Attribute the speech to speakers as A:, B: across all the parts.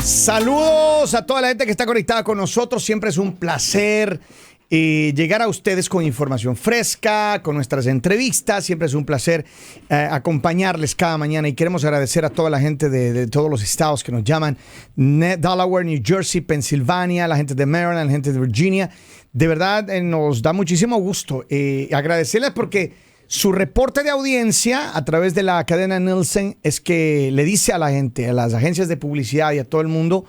A: Saludos a toda la gente que está conectada con nosotros. Siempre es un placer llegar a ustedes con información fresca, con nuestras entrevistas. Siempre es un placer acompañarles cada mañana y queremos agradecer a toda la gente de todos los estados que nos llaman: Delaware, New Jersey, Pensilvania, la gente de Maryland, la gente de Virginia. De verdad nos da muchísimo gusto agradecerles porque su reporte de audiencia a través de la cadena Nielsen es que le dice a la gente, a las agencias de publicidad y a todo el mundo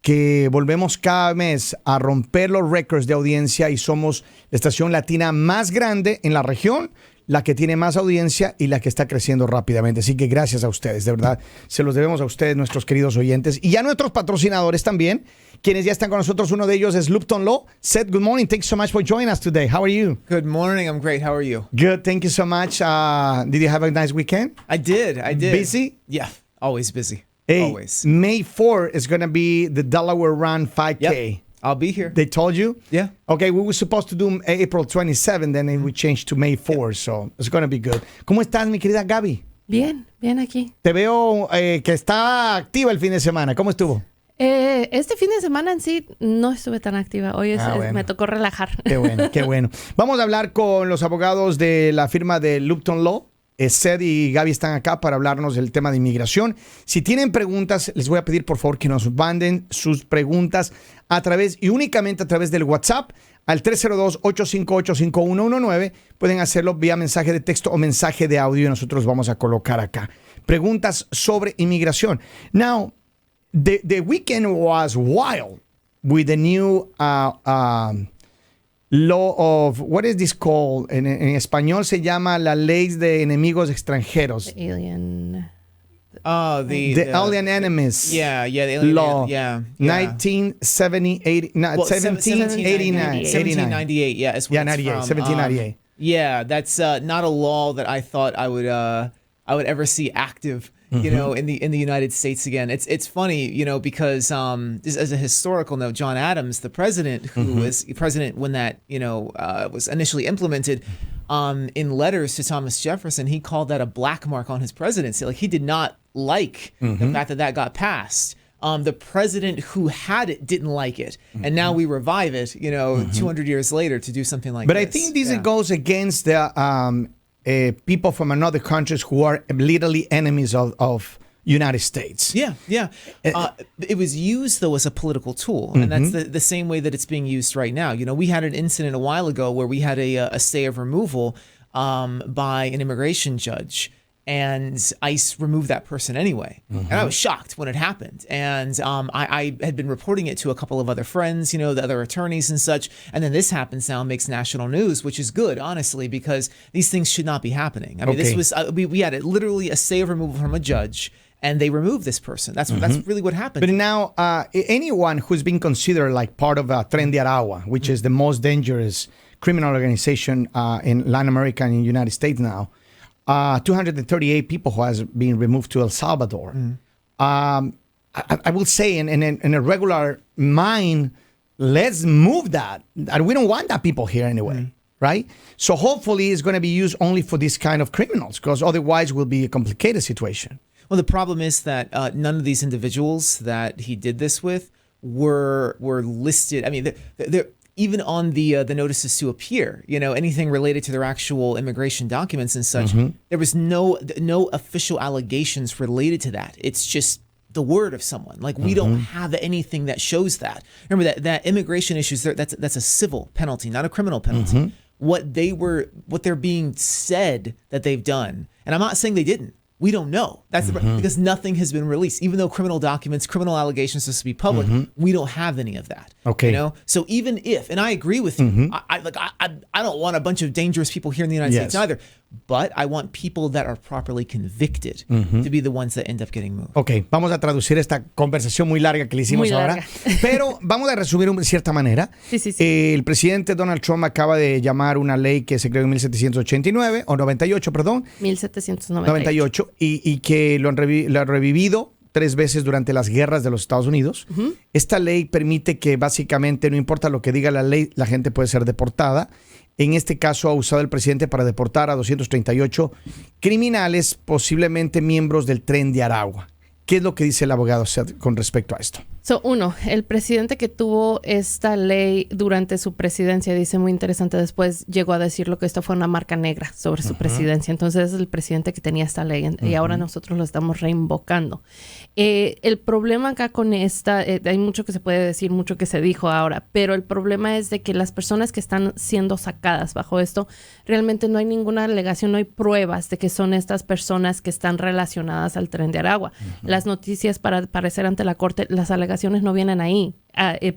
A: que volvemos cada mes a romper los récords de audiencia y somos la estación latina más grande en la región, la que tiene más audiencia y la que está creciendo rápidamente. Así que gracias a ustedes, de verdad, se los debemos a ustedes, nuestros queridos oyentes, y a nuestros patrocinadores también, quienes ya están con nosotros. Uno de ellos es Lupton Law. Seth, good morning. Thanks so much for joining us today. How are you?
B: Good morning. I'm great. How are you?
A: Good. Thank you so much. Did you have a nice weekend?
B: I did.
A: Busy?
B: Yeah, always busy.
A: Hey,
B: Always.
A: May 4 is going to be the Delaware Run 5K.
B: Yep. I'll be here.
A: They told you?
B: Yeah.
A: Okay, we were supposed to do April 27, then we changed to May 4, so it's going to be good. ¿Cómo estás, mi querida Gaby?
C: Bien, bien aquí.
A: Te veo que está activa el fin de semana. ¿Cómo estuvo?
C: Este fin de semana en sí no estuve tan activa. Hoy
A: bueno.
C: me tocó relajar.
A: Qué bueno, qué bueno. Vamos a hablar con los abogados de la firma de Lupton Law. Seth y Gaby están acá para hablarnos del tema de inmigración. Si tienen preguntas, les voy a pedir por favor que nos manden sus preguntas a través y únicamente a través del WhatsApp al 302-858-5119. Pueden hacerlo vía mensaje de texto o mensaje de audio y nosotros vamos a colocar acá preguntas sobre inmigración. Now, the weekend was wild with the new law of, what is this called? En español se llama la ley de enemigos extranjeros.
C: The alien.
A: The alien enemies.
B: Yeah, the alien
A: law.
B: Yeah.
A: 1798.
B: 1798. Yeah, it's what it's
A: 98.
B: from.
A: 1798.
B: Yeah, that's not a law that I thought I would ever see active. You know, in the United States again. It's funny, you know, because just as a historical note, John Adams, the president who was president when that, you know, was initially implemented, in letters to Thomas Jefferson, he called that a black mark on his presidency. Like he did not like the fact that got passed. The president who had it didn't like it. And now we revive it, you know, 200 years later to do something like
A: But
B: this.
A: I think this goes against the people from another countries who are literally enemies of United States.
B: Yeah. It was used, though, as a political tool. And that's the same way that it's being used right now. You know, we had an incident a while ago where we had a stay of removal by an immigration judge. And ICE removed that person anyway. And I was shocked when it happened. And I had been reporting it to a couple of other friends, you know, the other attorneys and such. And then this happens now, makes national news, which is good, honestly, because these things should not be happening. I mean, this was, we had literally a stay of removal from a judge, and they removed this person. That's really what happened.
A: But now, anyone who's been considered like part of Tren de Aragua, which is the most dangerous criminal organization in Latin America and in the United States now, 238 people who has been removed to El Salvador. I will say in a regular mind, let's move that. And we don't want that people here anyway, right? So hopefully it's going to be used only for this kind of criminals, because otherwise it will be a complicated situation.
B: Well, the problem is that none of these individuals that he did this with were listed. I mean, they're even on the notices to appear, you know, anything related to their actual immigration documents and such, there was no official allegations related to that. It's just the word of someone. Like we don't have anything that shows that. Remember that immigration issues, that's a civil penalty, not a criminal penalty. What they're being said that they've done, and I'm not saying they didn't. We don't know. That's because nothing has been released. Even though criminal documents, criminal allegations has to be public, we don't have any of that.
A: Okay.
B: You know? So even if, and I agree with you, I don't want a bunch of dangerous people here in the United States either. But I want people that are properly convicted to be the ones that end up getting moved.
A: Ok, vamos a traducir esta conversación muy larga que le hicimos ahora, pero vamos a resumir de cierta manera.
C: Sí.
A: El presidente Donald Trump acaba de llamar una ley que se creó en 1789, o 98, perdón.
C: 1798.
A: Y que lo ha revivido 3 veces durante las guerras de los Estados Unidos. Esta ley permite que básicamente, no importa lo que diga la ley, la gente puede ser deportada. En este caso ha usado el presidente para deportar a 238 criminales, posiblemente miembros del Tren de Aragua. ¿Qué es lo que dice el abogado con respecto a esto?
C: Uno, el presidente que tuvo esta ley durante su presidencia, dice muy interesante, después llegó a decir lo que esto fue una marca negra sobre su presidencia. Entonces es el presidente que tenía esta ley y ahora nosotros lo estamos reinvocando. El problema acá con esta, hay mucho que se puede decir, mucho que se dijo ahora, pero el problema es de que las personas que están siendo sacadas bajo esto, realmente no hay ninguna alegación, no hay pruebas de que son estas personas que están relacionadas al Tren de Aragua. Las noticias para aparecer ante la corte, las alegaciones no vienen ahí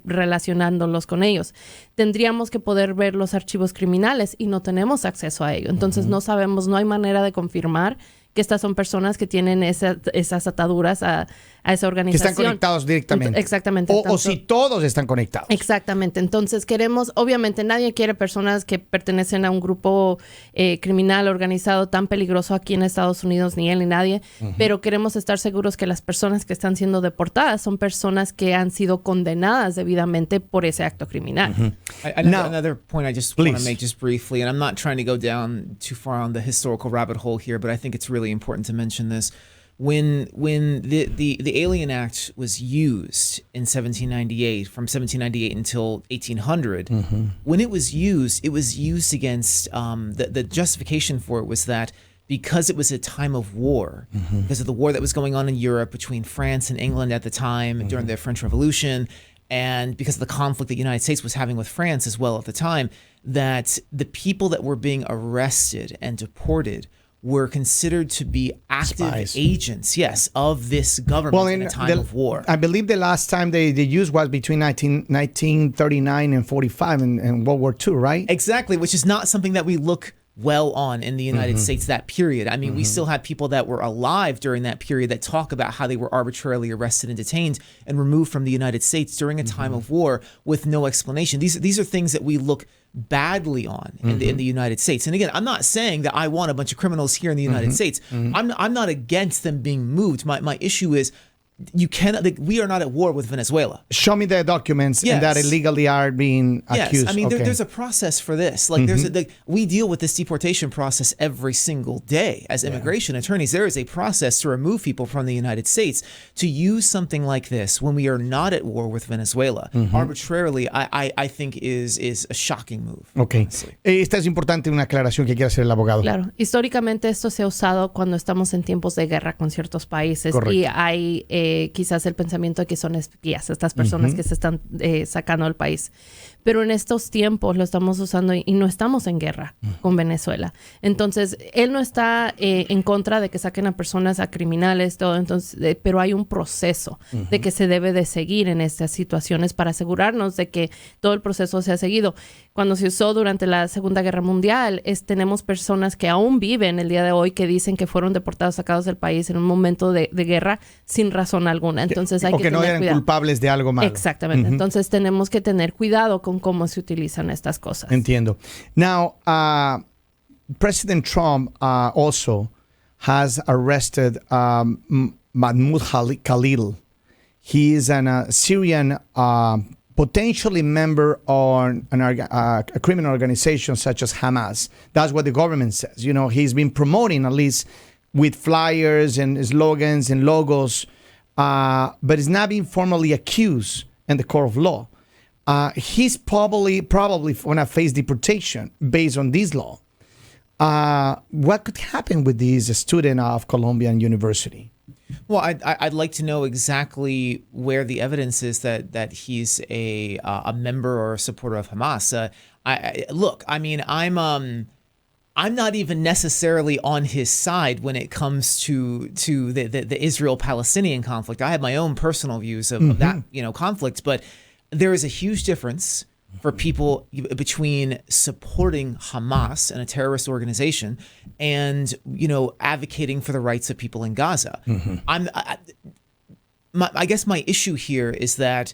C: relacionándolos con ellos. Tendríamos que poder ver los archivos criminales y no tenemos acceso a ello. Entonces no sabemos, no hay manera de confirmar que estas son personas que tienen esas ataduras a esa organización.
A: Que están conectados directamente.
C: Exactamente.
A: O si todos están conectados.
C: Exactamente. Entonces queremos, obviamente nadie quiere personas que pertenecen a un grupo criminal organizado tan peligroso aquí en Estados Unidos, ni él ni nadie, pero queremos estar seguros que las personas que están siendo deportadas son personas que han sido condenadas debidamente por ese acto criminal.
B: Another point I just want
A: please.
B: to make just briefly, and I'm not trying to go down too far on the historical rabbit hole here, but I think it's really important to mention this. When the Alien Act was used in 1798, from 1798 until 1800, when it was used against the justification for it was that because it was a time of war, because of the war that was going on in Europe between France and England at the time during the French Revolution, and because of the conflict that the United States was having with France as well at the time, that the people that were being arrested and deported were considered to be active agents, yes, of this government in a time of war.
A: I believe the last time they used was between 1939 and 45 in World War II, right?
B: Exactly, which is not something that we look well on in the United States, that period. I mean, we still have people that were alive during that period that talk about how they were arbitrarily arrested and detained and removed from the United States during a time of war with no explanation. These are things that we look badly on in the United States. And again, I'm not saying that I want a bunch of criminals here in the United States. I'm not against them being moved. My issue is you cannot. We are not at war with Venezuela.
A: Show me the documents and that illegally are being accused.
B: Yes, I mean there's a process for this. Like we deal with this deportation process every single day as immigration attorneys. There is a process to remove people from the United States. To use something like this when we are not at war with Venezuela arbitrarily, I think is a shocking move.
A: Okay. Esta es importante, una aclaración que quiere hacer el abogado.
C: Claro, históricamente esto se ha usado cuando estamos en tiempos de guerra con ciertos países.
A: Correcto.
C: Y hay quizás el pensamiento de que son espías, estas personas que se están sacando del país. Pero en estos tiempos lo estamos usando y no estamos en guerra con Venezuela. Entonces, él no está en contra de que saquen a personas, a criminales, todo. Entonces, pero hay un proceso de que se debe de seguir en estas situaciones para asegurarnos de que todo el proceso se ha seguido. Cuando se usó durante la Segunda Guerra Mundial, tenemos personas que aún viven el día de hoy que dicen que fueron deportados, sacados del país en un momento de guerra sin razón alguna. Entonces hay
A: o
C: que
A: que no
C: tener
A: eran
C: cuidado.
A: culpables de algo malo.
C: Exactamente. Entonces tenemos que tener cuidado con cómo se utilizan estas cosas.
A: Entiendo. Now, President Trump also has arrested Mahmoud Khalil. He is a Syrian potentially member on a criminal organization such as Hamas. That's what the government says. You know, he's been promoting, at least with flyers and slogans and logos, but is not being formally accused in the court of law. He's probably going to face deportation based on this law. What could happen with this student of Columbian University?
B: Well, I'd like to know exactly where the evidence is that he's a member or a supporter of Hamas. Look, I mean, I'm not even necessarily on his side when it comes to the Israel-Palestinian conflict. I have my own personal views of that conflict, but there is a huge difference for people between supporting Hamas and a terrorist organization and advocating for the rights of people in Gaza. I guess my issue here is that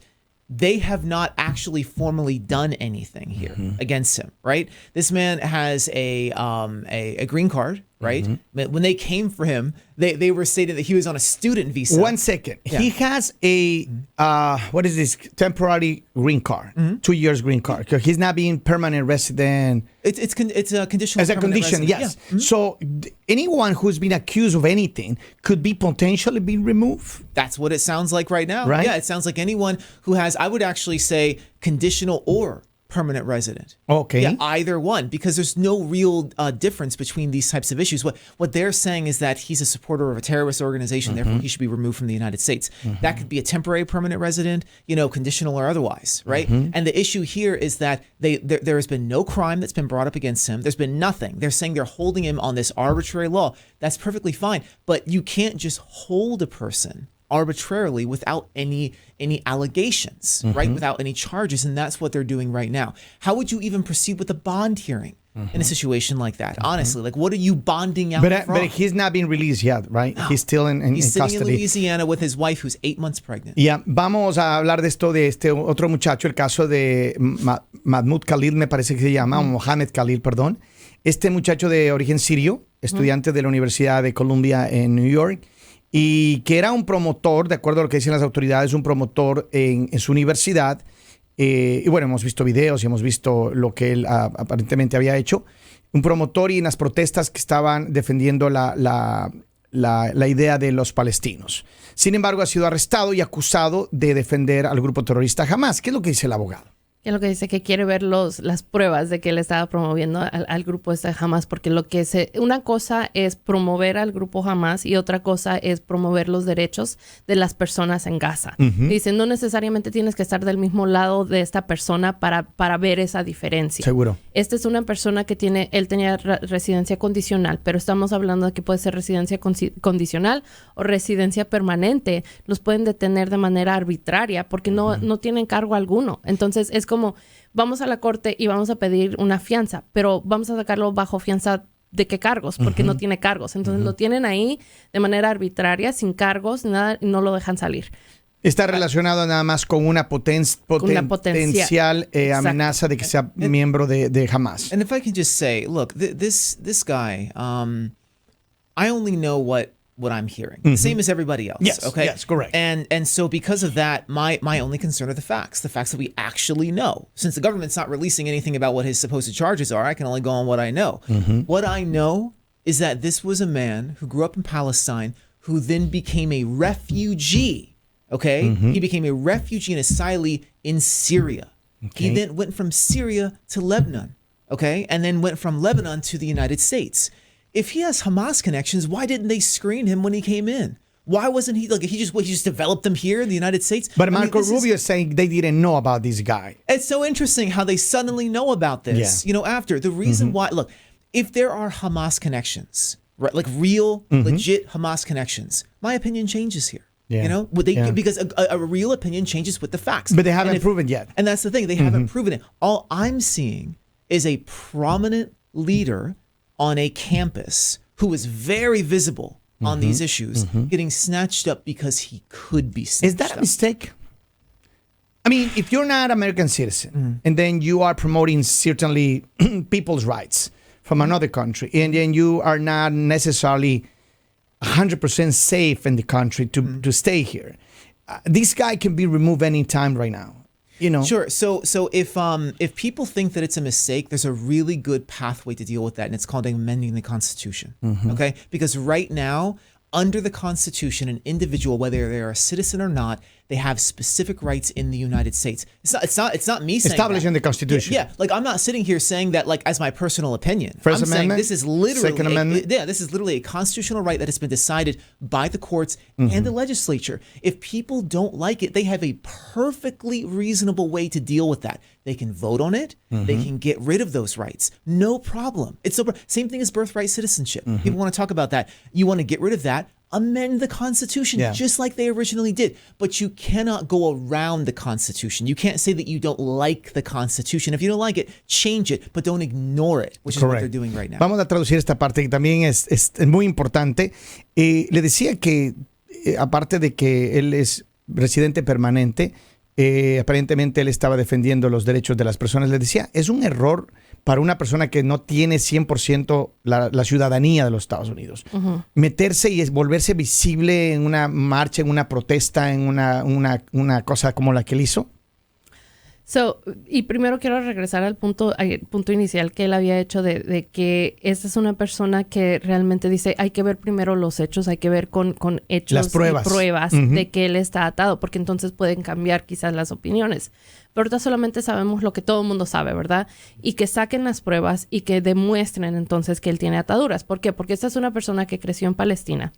B: they have not actually formally done anything here against him, right? This man has a green card, right? When they came for him, they were stating that he was on a student visa.
A: 1 second.
B: Yeah.
A: He has a, what is this, temporary green card, 2 years green card. He's not being permanent resident.
B: It's a conditional
A: As a
B: permanent
A: condition,
B: resident.
A: yes. So anyone who's been accused of anything could be potentially being removed.
B: That's what it sounds like right now.
A: Right?
B: Yeah, it sounds like anyone who has, I would actually say, conditional or permanent resident.
A: Okay.
B: Yeah, either one, because there's no real difference between these types of issues. What they're saying is that he's a supporter of a terrorist organization, therefore he should be removed from the United States. That could be a temporary permanent resident, conditional or otherwise, right? And the issue here is that there has been no crime that's been brought up against him. There's been nothing. They're saying they're holding him on this arbitrary law. That's perfectly fine, but you can't just hold a person arbitrarily without any allegations, right? Without any charges, and that's what they're doing right now. How would you even proceed with a bond hearing in a situation like that? Honestly, like what are you bonding out from?
A: But he's not being released yet, right? He's still in
B: He's sitting
A: custody.
B: in Louisiana with his wife who's 8 months pregnant.
A: Ya, vamos a hablar de esto de este otro muchacho, el caso de Mahmoud Khalil, me parece que se llama, o Mohamed Khalil, perdón. Este muchacho de origen sirio, estudiante de la Universidad de Columbia en New York, y que era un promotor, de acuerdo a lo que dicen las autoridades, un promotor en su universidad. Y bueno, hemos visto videos y hemos visto lo que él aparentemente había hecho. Un promotor y en las protestas que estaban defendiendo la idea de los palestinos. Sin embargo, ha sido arrestado y acusado de defender al grupo terrorista Hamas. ¿Qué es lo que dice el abogado?
C: Que es lo que dice, que quiere ver las pruebas de que él estaba promoviendo al grupo Hamas, porque una cosa es promover al grupo Hamas y otra cosa es promover los derechos de las personas en Gaza. Dicen, no necesariamente tienes que estar del mismo lado de esta persona para ver esa diferencia.
A: Seguro.
C: Esta es una persona que él tenía residencia condicional, pero estamos hablando de que puede ser residencia condicional o residencia permanente. Los pueden detener de manera arbitraria porque no tienen cargo alguno. Entonces es como, vamos a la corte y vamos a pedir una fianza, pero vamos a sacarlo bajo fianza ¿de qué cargos? Porque no tiene cargos. Entonces lo tienen ahí de manera arbitraria, sin cargos, nada, y no lo dejan salir.
A: Está relacionado nada más con una potencial amenaza de que sea miembro de Hamas.
B: And if I can just say, look, this guy, I only know what I'm hearing, same as everybody else.
A: Yes,
B: okay,
A: yes, correct.
B: And so because of that, my only concern are the facts that we actually know. Since the government's not releasing anything about what his supposed charges are, I can only go on what I know. What I know is that this was a man who grew up in Palestine, who then became a refugee. Okay, he became a refugee and asylee in Syria.
A: Okay.
B: He then went from Syria to Lebanon. Okay, and then went from Lebanon to the United States. If he has Hamas connections, why didn't they screen him when he came in? Why wasn't he he just developed them here in the United States?
A: But Marco Rubio is saying they didn't know about this guy.
B: It's so interesting how they suddenly know about this.
A: Yeah.
B: After the reason why. Look, if there are Hamas connections, right, like real, legit Hamas connections, my opinion changes here.
A: Yeah.
B: Because a real opinion changes with the facts.
A: But they haven't proven yet.
B: And that's the thing. They haven't proven it. All I'm seeing is a prominent leader on a campus who is very visible on these issues getting snatched up because he could be snatched
A: Is that a
B: up.
A: mistake? I mean, if you're not an American citizen and then you are promoting certainly people's rights from another country and then you are not necessarily 100% safe in the country to stay here, this guy can be removed anytime right now.
B: Sure. So if people think that it's a mistake, there's a really good pathway to deal with that, and it's called amending the Constitution. Okay? Because right now, under the Constitution, an individual, whether they're a citizen or not, they have specific rights in the United States. It's not me saying
A: Established
B: that.
A: in the Constitution.
B: Yeah, like I'm not sitting here saying that like as my personal opinion.
A: First
B: I'm
A: Amendment,
B: saying this is literally
A: Second Amendment.
B: this is literally a constitutional right that has been decided by the courts and the legislature. If people don't like it, they have a perfectly reasonable way to deal with that. They can vote on it. They can get rid of those rights. No problem. It's same thing as birthright citizenship. People want to talk about that. You want to get rid of that. Amend the Constitution just like they originally did. But you cannot go around the Constitution. You can't say that you don't like the Constitution. If you don't like it, change it, but don't ignore it, which is what they're doing right now.
A: Vamos a traducir esta parte que también es muy importante. Le decía que, aparte de que él es residente permanente, Aparentemente él estaba defendiendo los derechos de las personas. Les decía, es un error para una persona que no tiene 100% la ciudadanía de los Estados Unidos. Meterse y volverse visible en una marcha, en una protesta, en una cosa como la que él hizo.
C: Y primero quiero regresar al punto inicial que él había hecho de que esta es una persona que realmente dice hay que ver primero los hechos, hay que ver con hechos
A: las pruebas.
C: Y pruebas de que él está atado, porque entonces pueden cambiar quizás las opiniones. Pero ahorita solamente sabemos lo que todo el mundo sabe, ¿verdad? Y que saquen las pruebas y que demuestren entonces que él tiene ataduras. ¿Por qué? Porque esta es una persona que creció en Palestina,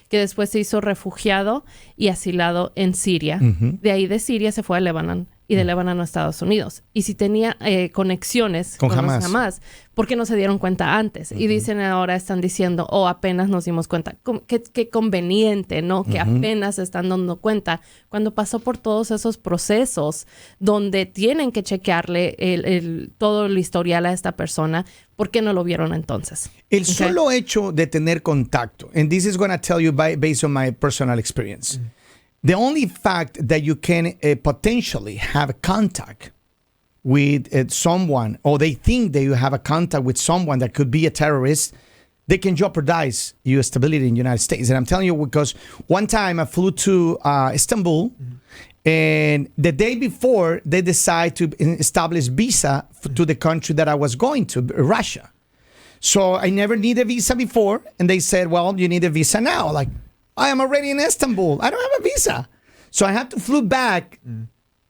C: que después se hizo refugiado y asilado en Siria. De ahí de Siria se fue a Líbano y de Líbano a Estados Unidos. Y si tenía conexiones con Hamas, ¿por qué no se dieron cuenta antes? Y dicen ahora, están diciendo, apenas nos dimos cuenta. Qué conveniente, ¿no? Que apenas se están dando cuenta cuando pasó por todos esos procesos donde tienen que chequearle todo el historial a esta persona. ¿Por qué no lo vieron entonces?
A: El solo hecho de tener contacto, and this is going to tell you based on my personal experience, the only fact that you can potentially have contact with someone, or they think that you have a contact with someone that could be a terrorist, they can jeopardize your stability in the United States. And I'm telling you because one time I flew to Istanbul, and the day before, they decided to establish visa to the country that I was going to, Russia. So I never needed a visa before, and they said, well, you need a visa now. Like, I am already in Istanbul. I don't have a visa. So I had to fly back,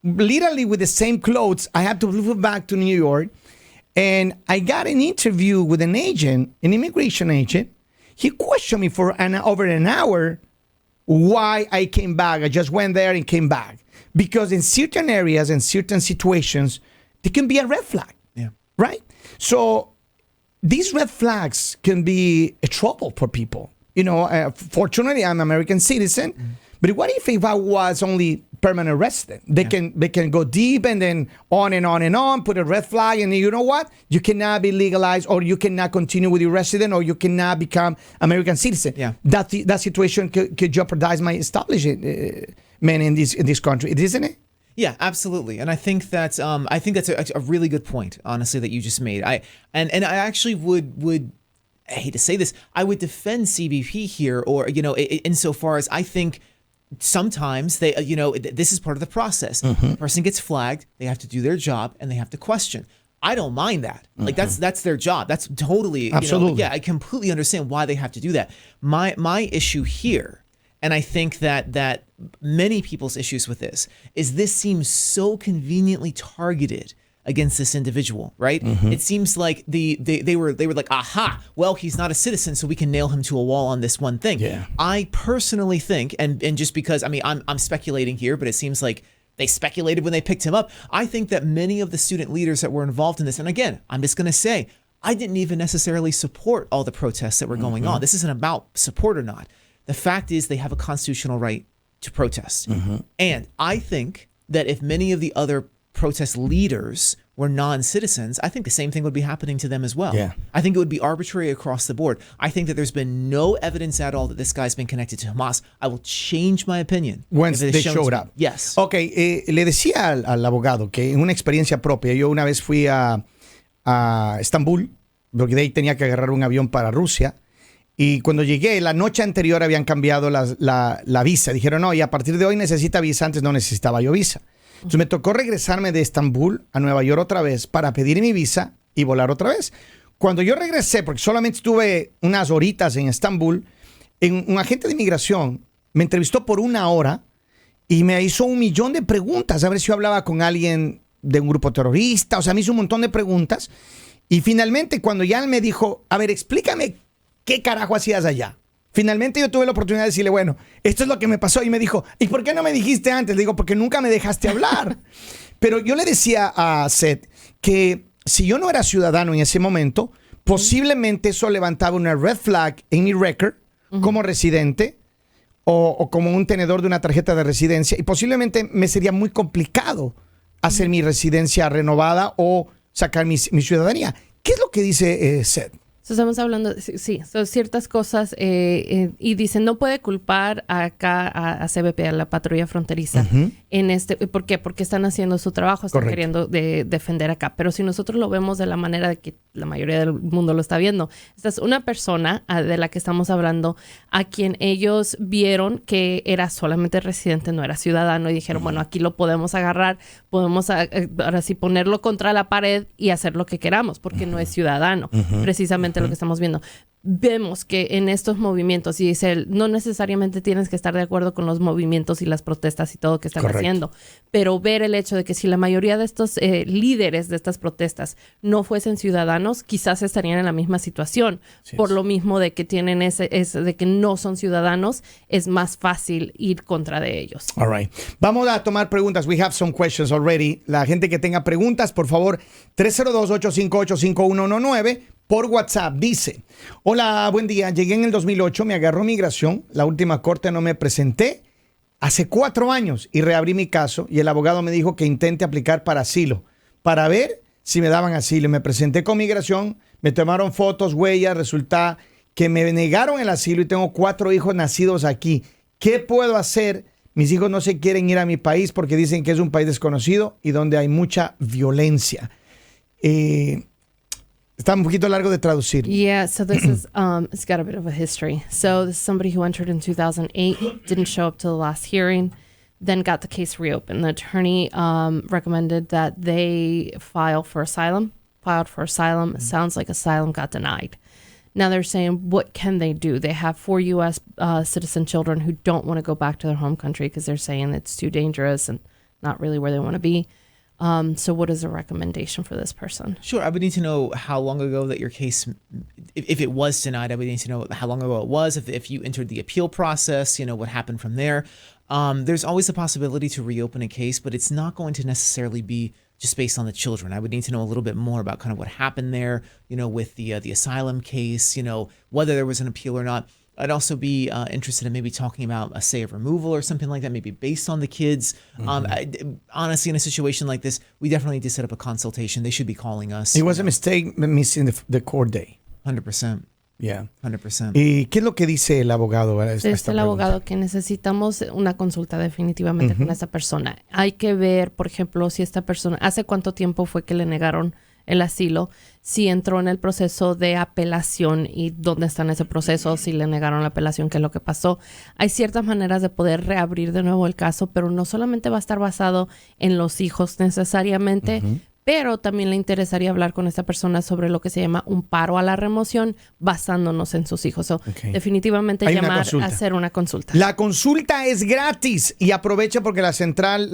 A: literally with the same clothes. I had to fly back to New York, and I got an interview with an agent, an immigration agent. He questioned me for over an hour why I came back. I just went there and came back. Because in certain areas and certain situations, there can be a red flag, right? So these red flags can be a trouble for people. You know, fortunately, I'm an American citizen. But what if I was only permanent resident? They can go deep and then on and on and on, put a red flag, and you know what? You cannot be legalized, or you cannot continue with your resident, or you cannot become American citizen.
B: Yeah.
A: That situation could jeopardize my establishment in this country, isn't it?
B: Yeah, absolutely, and I think that's a really good point, honestly, that you just made. I actually would. I hate to say this, I would defend CBP here, or insofar as I think sometimes they, this is part of the process. The person gets flagged, they have to do their job, and they have to question. I don't mind that. Like that's their job. That's totally
A: absolutely.
B: I completely understand why they have to do that. My issue here, and I think that many people's issues with this seems so conveniently targeted against this individual, right? It seems like they were like, aha, well, he's not a citizen, so we can nail him to a wall on this one thing.
A: Yeah.
B: I personally think, and just because, I mean, I'm speculating here, but it seems like they speculated when they picked him up. I think that many of the student leaders that were involved in this, and again, I'm just going to say, I didn't even necessarily support all the protests that were going on. This isn't about support or not. The fact is they have a constitutional right to protest. And I think that if many of the other protest leaders were non-citizens, I think the same thing would be happening to them as well.
A: Yeah.
B: I think it would be arbitrary across the board. I think that there's been no evidence at all that this guy's been connected to Hamas. I will change my opinion
A: once they showed up.
B: Yes.
A: Okay, le decía al abogado que en una experiencia propia, yo una vez fui a Estambul, porque de ahí tenía que agarrar un avión para Rusia. Y cuando llegué, la noche anterior habían cambiado la visa. Dijeron, no, y a partir de hoy necesita visa. Antes no necesitaba yo visa. Entonces me tocó regresarme de Estambul a Nueva York otra vez para pedir mi visa y volar otra vez. Cuando yo regresé, porque solamente estuve unas horitas en Estambul, un agente de inmigración me entrevistó por 1 hora y me hizo 1,000,000 de preguntas. A ver si yo hablaba con alguien de un grupo terrorista. O sea, me hizo un montón de preguntas. Y finalmente, cuando ya él me dijo, a ver, explícame qué carajo hacías allá. Finalmente yo tuve la oportunidad de decirle, bueno, esto es lo que me pasó. Y me dijo, ¿y por qué no me dijiste antes? Le digo, porque nunca me dejaste hablar. Pero yo le decía a Seth que si yo no era ciudadano en ese momento, posiblemente eso levantaba una red flag en mi record como residente o como un tenedor de una tarjeta de residencia. Y posiblemente me sería muy complicado hacer mi residencia renovada o sacar mi ciudadanía. ¿Qué es lo que dice Seth?
C: Estamos hablando, sí, son ciertas cosas y dicen, no puede culpar acá a CBP, a la patrulla fronteriza, ¿por qué? Porque están haciendo su trabajo, están queriendo defender acá. Pero si nosotros lo vemos de la manera de que la mayoría del mundo lo está viendo, esta es una persona de la que estamos hablando, a quien ellos vieron que era solamente residente, no era ciudadano, y dijeron, bueno, aquí lo podemos agarrar, podemos ahora sí ponerlo contra la pared y hacer lo que queramos, porque no es ciudadano, precisamente lo que estamos viendo. Vemos que en estos movimientos, y dice él, no necesariamente tienes que estar de acuerdo con los movimientos y las protestas y todo que están haciendo, pero ver el hecho de que si la mayoría de estos líderes de estas protestas no fuesen ciudadanos, quizás estarían en la misma situación. Por lo mismo de que tienen de que no son ciudadanos, es más fácil ir contra de ellos.
A: All right. Vamos a tomar preguntas. We have some questions already. La gente que tenga preguntas, por favor, 302-858-5119. Por WhatsApp dice, hola, buen día, llegué en el 2008, me agarró migración, la última corte no me presenté hace 4 años y reabrí mi caso y el abogado me dijo que intente aplicar para asilo, para ver si me daban asilo. Me presenté con migración, me tomaron fotos, huellas, resulta que me negaron el asilo y tengo 4 hijos nacidos aquí. ¿Qué puedo hacer? Mis hijos no se quieren ir a mi país porque dicen que es un país desconocido y donde hay mucha violencia. Está un poquito largo de traducir.
C: Yeah, so this is, it's got a bit of a history. So this is somebody who entered in 2008, didn't show up to the last hearing, then got the case reopened. The attorney recommended that they filed for asylum. It sounds like asylum got denied. Now they're saying, what can they do? They have 4 U.S. Citizen children who don't want to go back to their home country because they're saying it's too dangerous and not really where they want to be. So what is the recommendation for this person?
B: Sure. I would need to know how long ago that your case, if it was denied, I would need to know how long ago it was, if you entered the appeal process, what happened from there. There's always a possibility to reopen a case, but it's not going to necessarily be just based on the children. I would need to know a little bit more about kind of what happened there, with the asylum case, whether there was an appeal or not. I'd also be interested in maybe talking about a stay of removal or something like that, maybe based on the kids. Honestly, in a situation like this, we definitely need to set up a consultation. They should be calling us.
A: It was a mistake missing the court day.
B: 100%.
A: Yeah.
B: 100%.
A: ¿Y qué es lo que dice el abogado?
C: Dice el abogado que necesitamos una consulta definitivamente con esta persona. Hay que ver, por ejemplo, si esta persona, ¿hace cuánto tiempo fue que le negaron el asilo? Si entró en el proceso de apelación y dónde está en ese proceso, si le negaron la apelación, qué es lo que pasó. Hay ciertas maneras de poder reabrir de nuevo el caso, pero no solamente va a estar basado en los hijos necesariamente, pero también le interesaría hablar con esta persona sobre lo que se llama un paro a la remoción basándonos en sus hijos. Definitivamente llamar a hacer una consulta.
A: La consulta es gratis y aprovecha porque la central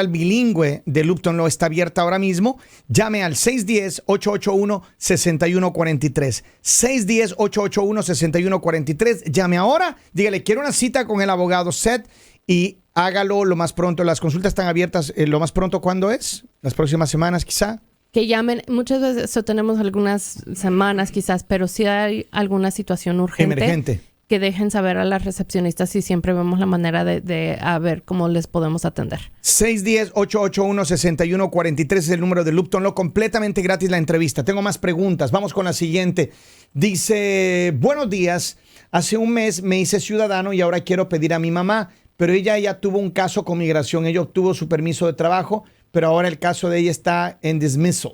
A: bilingüe de Lupton Law está abierta ahora mismo. Llame al 610-881-6143. 610-881-6143. Llame ahora, dígale, quiero una cita con el abogado Seth y hágalo lo más pronto. Las consultas están abiertas lo más pronto. ¿Cuándo es? ¿Las próximas semanas quizá?
C: Que llamen. Muchas veces tenemos algunas semanas quizás, pero si hay alguna situación urgente, que dejen saber a las recepcionistas y siempre vemos la manera de a ver cómo les podemos atender.
A: 610-881-6143 es el número de Lupton Law. Completamente gratis la entrevista. Tengo más preguntas. Vamos con la siguiente. Dice, buenos días. Hace un mes me hice ciudadano y ahora quiero pedir a mi mamá, pero ella ya tuvo un caso con migración. Ella obtuvo su permiso de trabajo, pero ahora el caso de ella está en dismissal.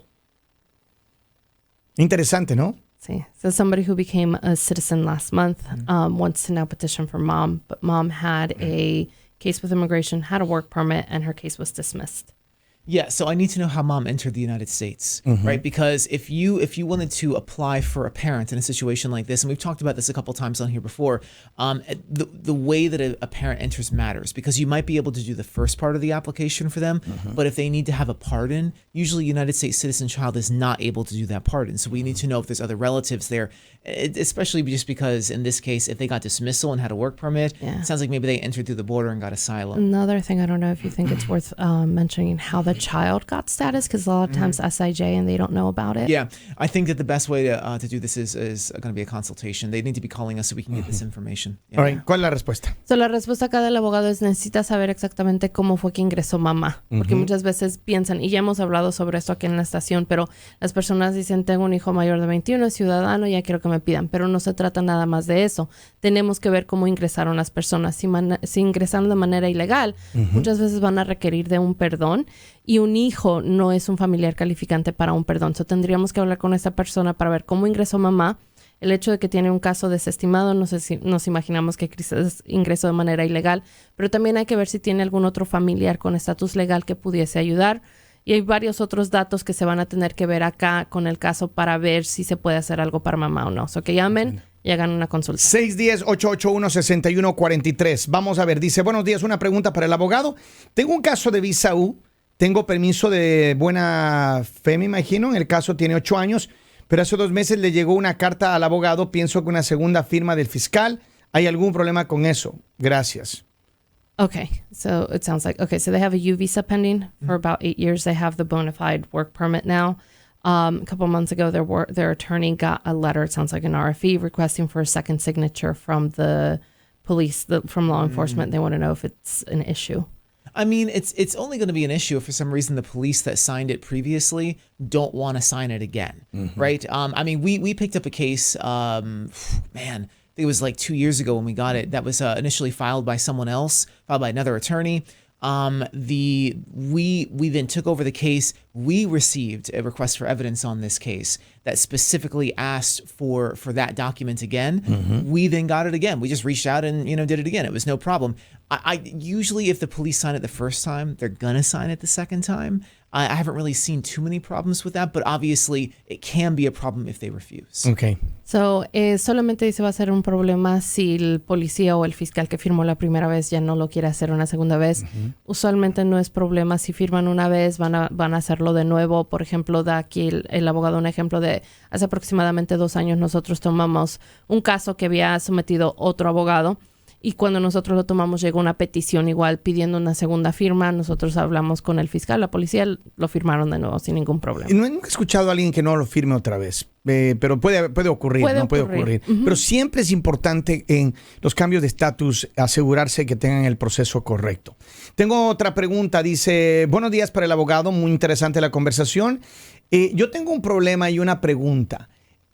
A: Interesante, ¿no?
C: Sí. So somebody who became a citizen last month wants to now petition for mom, but mom had a case with immigration, had a work permit, and her case was dismissed.
B: Yeah, so I need to know how mom entered the United States, right? Because if you wanted to apply for a parent in a situation like this, and we've talked about this a couple times on here before, the way that a parent enters matters, because you might be able to do the first part of the application for them, but if they need to have a pardon, usually a United States citizen child is not able to do that pardon. So we need to know if there's other relatives there, especially just because in this case, if they got dismissal and had a work permit, it sounds like maybe they entered through the border and got asylum.
C: Another thing, I don't know if you think it's worth mentioning how the child got status? Because a lot of times SIJ and they don't know about it.
B: Yeah, I think that the best way to do this is going to be a consultation. They need to be calling us so we can get this information. Yeah.
A: All right. ¿Cuál es la respuesta?
C: So, la respuesta acá del abogado es necesita saber exactamente cómo fue que ingresó mamá. Porque muchas veces piensan, y ya hemos hablado sobre esto aquí en la estación, pero las personas dicen, tengo un hijo mayor de 21, es ciudadano, ya quiero que me pidan. Pero no se trata nada más de eso. Tenemos que ver cómo ingresaron las personas. Si ingresaron de manera ilegal, muchas veces van a requerir de un perdón. Y un hijo no es un familiar calificante para un perdón. So, tendríamos que hablar con esta persona para ver cómo ingresó mamá. El hecho de que tiene un caso desestimado, no sé si nos imaginamos que quizás ingresó de manera ilegal, pero también hay que ver si tiene algún otro familiar con estatus legal que pudiese ayudar. Y hay varios otros datos que se van a tener que ver acá con el caso para ver si se puede hacer algo para mamá o no. So, que llamen y hagan una consulta.
A: 610-881-6143. Vamos a ver, dice, buenos días, una pregunta para el abogado. Tengo un caso de visa U. Tengo permiso de buena fe, me imagino. El caso tiene 8 años, pero hace 2 meses le llegó una carta al abogado. Pienso que una segunda firma del fiscal. ¿Hay algún problema con eso? Gracias.
C: Okay, so it sounds like, so they have a U visa pending for about 8 years. They have the bona fide work permit now. A couple months ago, their attorney got a letter, it sounds like an RFE, requesting for a second signature from the police, from law enforcement. They want to know if it's an issue.
B: I mean, it's only going to be an issue if for some reason the police that signed it previously don't want to sign it again, right? I mean, we picked up a case, man, I think it was like 2 years ago when we got it. That was initially filed by someone else, filed by another attorney. We then took over the case. We received a request for evidence on this case that specifically asked for that document again. We then got it again. We just reached out and did it again. It was no problem. I usually, if the police sign it the first time, they're gonna sign it the second time. I haven't really seen too many problems with that, but obviously it can be a problem if they refuse.
A: Okay.
C: So, solamente dice va a ser un problema si el policía o el fiscal que firmó la primera vez ya no lo quiere hacer una segunda vez. Usualmente no es problema si firman una vez, van a hacerlo de nuevo. Por ejemplo, da aquí el abogado un ejemplo de hace aproximadamente 2 años nosotros tomamos un caso que había sometido otro abogado. Y cuando nosotros lo tomamos, llegó una petición igual pidiendo una segunda firma. Nosotros hablamos con el fiscal, la policía lo firmaron de nuevo sin ningún problema.
A: Nunca he escuchado a alguien que no lo firme otra vez, pero puede ocurrir. Puede ocurrir. Pero siempre es importante en los cambios de estatus asegurarse que tengan el proceso correcto. Tengo otra pregunta, dice, buenos días para el abogado, muy interesante la conversación. Yo tengo un problema y una pregunta.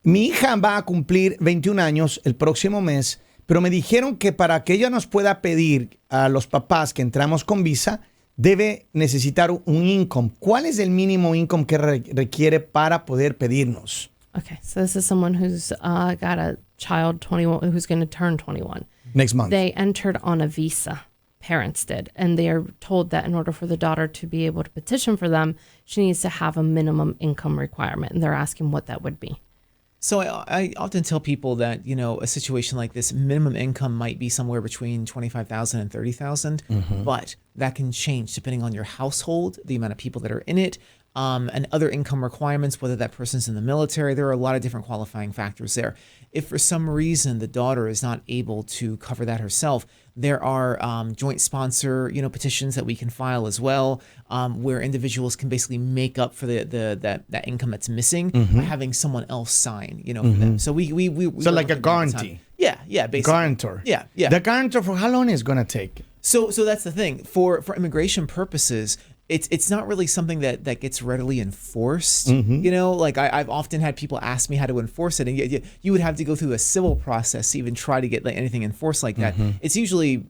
A: Mi hija va a cumplir 21 años el próximo mes, pero me dijeron que para que ella nos pueda pedir a los papás que entramos con visa, debe necesitar un income. ¿Cuál es el mínimo income que requiere para poder pedirnos?
C: Okay, so this is someone who's got a child 21 who's going to turn 21.
A: Next month.
C: They entered on a visa. Parents did, and they are told that in order for the daughter to be able to petition for them, she needs to have a minimum income requirement, and they're asking what that would be.
B: So I often tell people that, a situation like this, minimum income might be somewhere between $25,000 and $30,000, but that can change depending on your household, the amount of people that are in it, and other income requirements, whether that person's in the military. There are a lot of different qualifying factors there. If for some reason the daughter is not able to cover that herself, there are joint sponsor, petitions that we can file as well, where individuals can basically make up for that income that's missing by having someone else sign, for them. So we
A: so like a guarantee.
B: Yeah, basically.
A: Guarantor.
B: Yeah.
A: The guarantor, for how long is it going to take?
B: So that's the thing. For immigration purposes, it's not really something that gets readily enforced. Like I've often had people ask me how to enforce it, and you would have to go through a civil process to even try to get anything enforced like that. It's usually,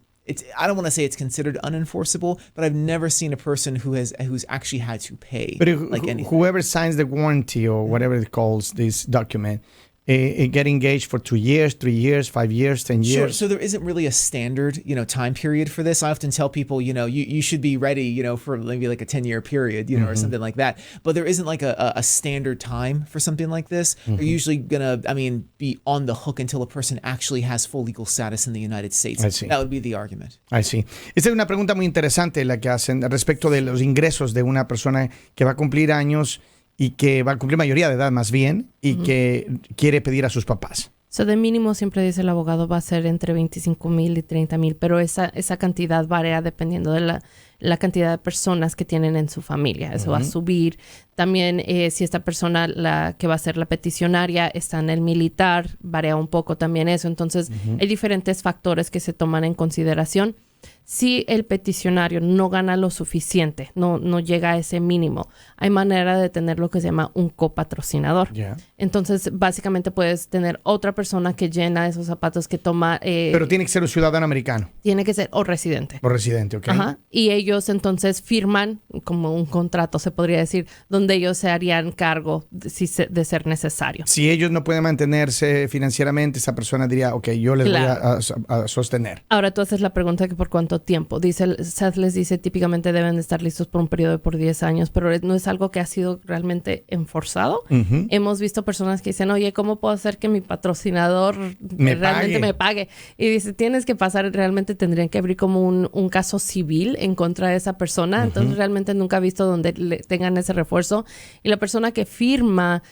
B: I don't want to say it's considered unenforceable, but I've never seen a person who's actually had to pay.
A: But
B: anything.
A: Whoever signs the warranty or whatever it calls this document, get engaged for 2 years, 3 years, 5 years, 10 years.
B: Sure. So there isn't really a standard, time period for this. I often tell people, you should be ready, for maybe like a 10-year period, or something like that. But there isn't like a standard time for something like this. They're usually gonna, be on the hook until a person actually has full legal status in the United States.
A: I see.
B: That would be the argument.
A: I see. Esta es una pregunta muy interesante la que hacen respecto de los ingresos de una persona que va a cumplir años y que va a cumplir mayoría de edad más bien y que quiere pedir a sus papás.
C: So, de mínimo, siempre dice el abogado, va a ser entre 25,000 y 30,000, pero esa cantidad varía dependiendo de la cantidad de personas que tienen en su familia. Eso va a subir. También, si esta persona, la que va a ser la peticionaria, está en el militar, varía un poco también eso. Entonces, hay diferentes factores que se toman en consideración. Si el peticionario no gana lo suficiente, no llega a ese mínimo, hay manera de tener lo que se llama un copatrocinador.
A: Yeah.
C: Entonces, básicamente puedes tener otra persona que llena esos zapatos, que toma...
A: Pero tiene que ser un ciudadano americano.
C: Tiene que ser o residente.
A: O residente, ¿ok?
C: Ajá. Y ellos entonces firman como un contrato, se podría decir, donde ellos se harían cargo de ser necesario.
A: Si ellos no pueden mantenerse financieramente, esa persona diría, ok, yo les voy a sostener.
C: Ahora tú haces la pregunta que por cuánto tiempo. Seth les dice típicamente deben de estar listos por un periodo de por 10 años, pero no es algo que ha sido realmente enforzado. Hemos visto personas que dicen, oye, ¿cómo puedo hacer que mi patrocinador realmente me pague? Y dice, tienes que pasar, realmente tendrían que abrir como un caso civil en contra de esa persona. Entonces realmente nunca he visto donde tengan ese refuerzo. Y la persona que firma,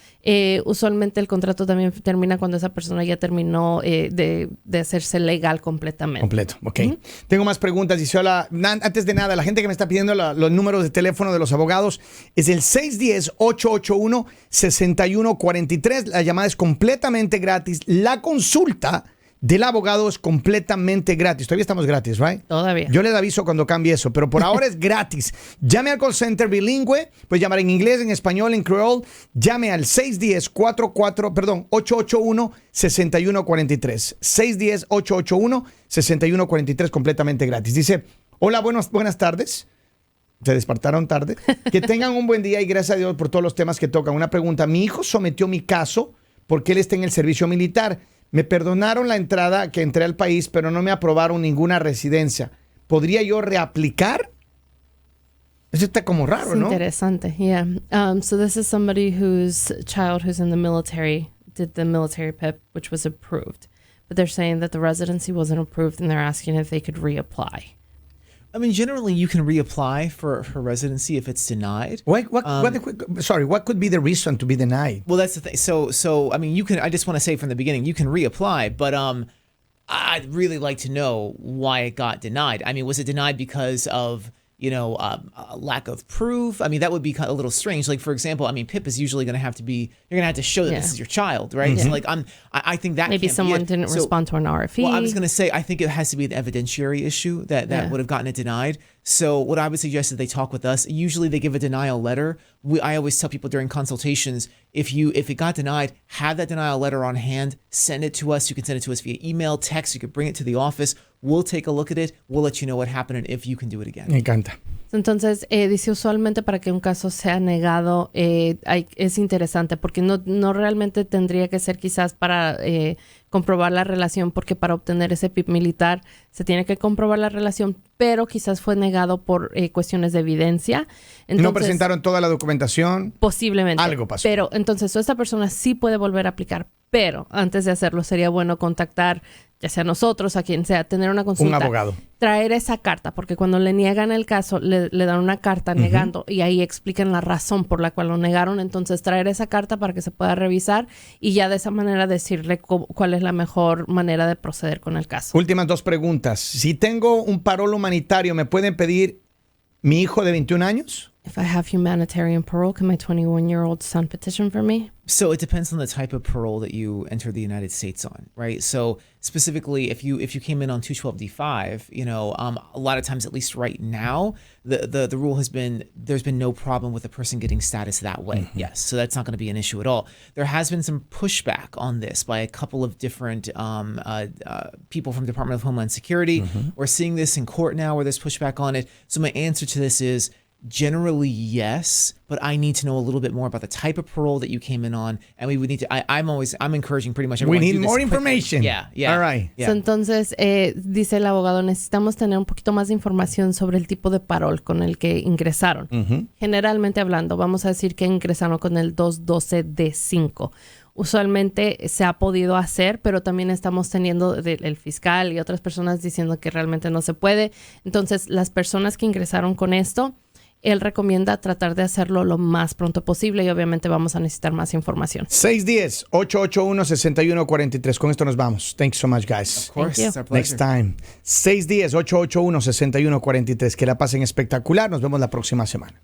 C: usualmente el contrato también termina cuando esa persona ya terminó de hacerse legal completamente.
A: Completo, ok. Tengo más preguntas. Dice, hola, antes de nada, la gente que me está pidiendo los números de teléfono de los abogados es el 610-881-6143. La llamada es completamente gratis. La consulta del abogado es completamente gratis. Todavía estamos gratis, ¿right?
C: Todavía.
A: Yo les aviso cuando cambie eso, pero por ahora es gratis. Llame al call center bilingüe, puedes llamar en inglés, en español, en creole. Llame al 610-881-6143. 610-881-6143, completamente gratis. Dice, hola, buenas tardes. Se despertaron tarde. Que tengan un buen día y gracias a Dios por todos los temas que tocan. Una pregunta, mi hijo sometió mi caso porque él está en el servicio militar. Me perdonaron la entrada que entré al país, pero no me aprobaron ninguna residencia. ¿Podría yo reaplicar? Eso está como raro, ¿no?
C: Interesante, yeah. So this is somebody whose child who's in the military did the military PIP, which was approved. But they're saying that the residency wasn't approved, and they're asking if they could reapply.
B: I mean, generally, you can reapply for residency if it's denied.
A: What could be the reason to be denied?
B: Well, that's the thing. So I mean, you can. I just want to say from the beginning, you can reapply, but I'd really like to know why it got denied. I mean, was it denied because of a lack of proof? I mean, that would be a little strange. Like, for example, I mean, PIP is usually going to have to be, you're going to have to show that this is your child, right? So, like, I think that
C: maybe someone didn't respond to an RFE.
B: Well, I was going to say, I think it has to be an evidentiary issue that would have gotten it denied. So what I would suggest is they talk with us. Usually they give a denial letter. I always tell people during consultations, if it got denied, have that denial letter on hand, send it to us. You can send it to us via email, text. You could bring it to the office. We'll take a look at it. We'll let you know what happened and if you can do it again.
A: Me encanta.
C: Entonces, dice, usualmente para que un caso sea negado es interesante porque no realmente tendría que ser quizás para comprobar la relación, porque para obtener ese PIP militar se tiene que comprobar la relación, pero quizás fue negado por cuestiones de evidencia. Entonces,
A: no presentaron toda la documentación.
C: Posiblemente.
A: Algo pasó.
C: Pero entonces esta persona sí puede volver a aplicar, pero antes de hacerlo sería bueno contactar, ya sea nosotros, a quien sea, tener una consulta.
A: Un abogado.
C: Traer esa carta, porque cuando le niegan el caso, le dan una carta negando y ahí explican la razón por la cual lo negaron. Entonces, traer esa carta para que se pueda revisar y ya de esa manera decirle cuál es la mejor manera de proceder con el caso.
A: Últimas dos preguntas. Si tengo un parol humanitario, ¿me pueden pedir mi hijo de 21 años?
C: If I have humanitarian parole, can my 21-year-old son petition for me?
B: So it depends on the type of parole that you enter the United States on, right? So specifically, if you came in on 212D5, a lot of times, at least right now, the rule has been there's been no problem with a person getting status that way. Yes, so that's not going to be an issue at all. There has been some pushback on this by a couple of different people from the Department of Homeland Security. We're seeing this in court now where there's pushback on it. So my answer to this is, generally, yes, but I need to know a little bit more about the type of parole that you came in on, and we would need to. I'm encouraging pretty much everyone.
A: We need
B: to do
A: more
B: this
A: information.
B: Yeah.
A: All right.
B: Yeah.
C: So, entonces, dice el abogado, necesitamos tener un poquito más de información sobre el tipo de parol con el que ingresaron. Generalmente hablando, vamos a decir que ingresaron con el 212D5. Usualmente se ha podido hacer, pero también estamos teniendo el fiscal y otras personas diciendo que realmente no se puede. Entonces, las personas que ingresaron con esto, él recomienda tratar de hacerlo lo más pronto posible y obviamente vamos a necesitar más información.
A: 610-881-6143. Con esto nos vamos. Thank you so much, guys.
B: Of course,
C: you.
B: it's our pleasure.
A: Next time. 610-881-6143. Que la pasen espectacular. Nos vemos la próxima semana.